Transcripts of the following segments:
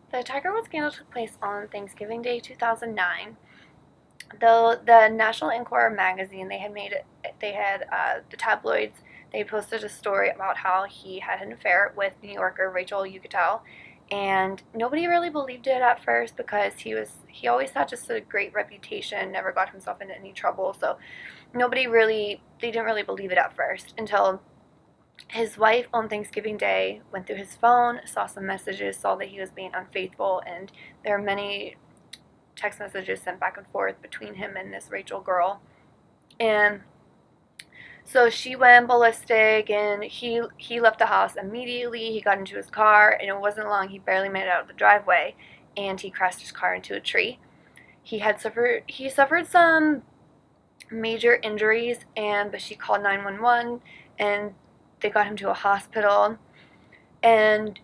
The Tiger Woods scandal took place on Thanksgiving Day 2009. Though the National Enquirer magazine, the tabloids, they posted a story about how he had an affair with New Yorker Rachel Uchitel, and nobody really believed it at first because he always had just a great reputation, never got himself into any trouble, so they didn't really believe it at first until his wife on Thanksgiving Day went through his phone, saw some messages, saw that he was being unfaithful, and there are many text messages sent back and forth between him and this Rachel girl. And so she went ballistic, and he left the house immediately. He got into his car, and it wasn't long. He barely made it out of the driveway, and he crashed his car into a tree. He suffered some major injuries, but she called 911, and they got him to a hospital. And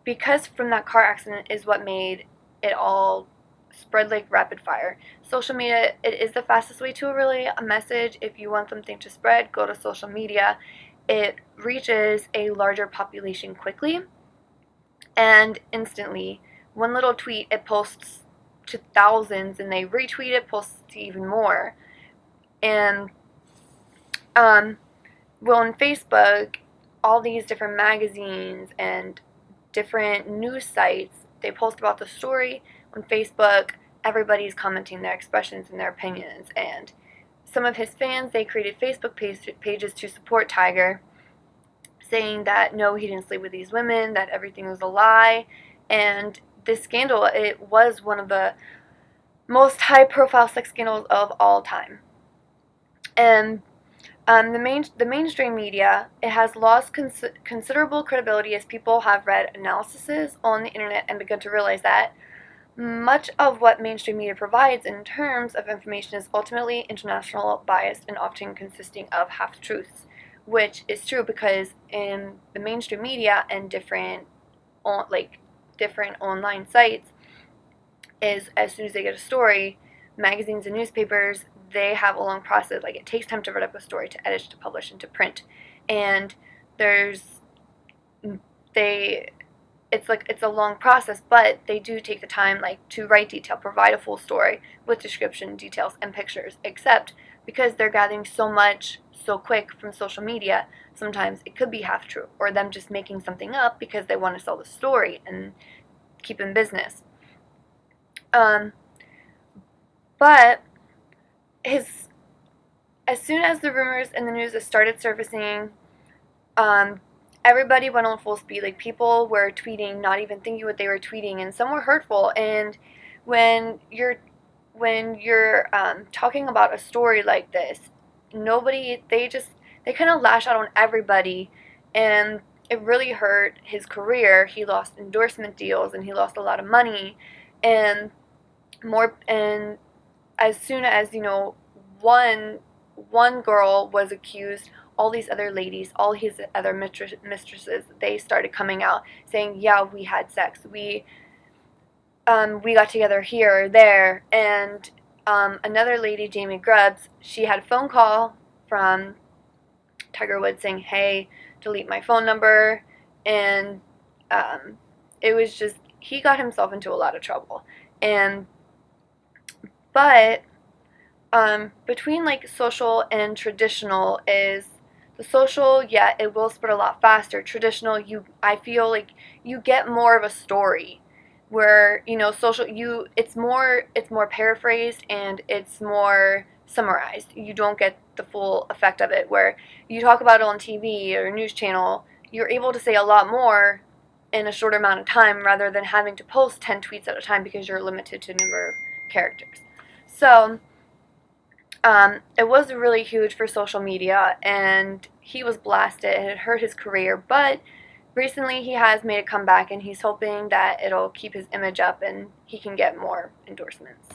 because from that car accident is what made it all spread like rapid fire. Social media, it is the fastest way to relay a message. If you want something to spread, go to social media. It reaches a larger population quickly and instantly. One little tweet, it posts to thousands, and they retweet it, posts to even more. And well, on Facebook, all these different magazines and different news sites, they post about the story on Facebook. Everybody's commenting their expressions and their opinions, and some of his fans, they created Facebook pages to support Tiger, saying that no, he didn't sleep with these women, that everything was a lie. And this scandal, it was one of the most high-profile sex scandals of all time. And the mainstream media, it has lost considerable credibility as people have read analyses on the internet and begun to realize that much of what mainstream media provides in terms of information is ultimately international biased and often consisting of half-truths, which is true because in the mainstream media and different online sites, is as soon as they get a story, magazines and newspapers, they have a long process. Like, it takes time to write up a story, to edit, to publish, and to print. And it's a long process, but they do take the time, like, to write detail, provide a full story with description, details, and pictures. Except because they're gathering so much so quick from social media, sometimes it could be half true, or them just making something up because they want to sell the story and keep in business. But as soon as the rumors in the news started surfacing, everybody went on full speed. Like, people were tweeting, not even thinking what they were tweeting, and some were hurtful. And when you're talking about a story like this, they kind of lash out on everybody, and it really hurt his career. He lost endorsement deals, and he lost a lot of money, and as soon as one girl was accused, all these other ladies, all his other mistresses, they started coming out saying, yeah, we had sex, we got together here or there. And another lady, Jamie Grubbs, she had a phone call from Tiger Woods saying, hey, delete my phone number. And it was just, he got himself into a lot of trouble. But between like social and traditional, is the social, yeah, it will spread a lot faster. Traditional, I feel like you get more of a story, where social, it's more paraphrased and it's more summarized. You don't get the full effect of it. Where you talk about it on TV or news channel, you're able to say a lot more in a shorter amount of time rather than having to post 10 tweets at a time because you're limited to a number of characters. So it was really huge for social media, and he was blasted, and it hurt his career. But recently he has made a comeback, and he's hoping that it'll keep his image up and he can get more endorsements.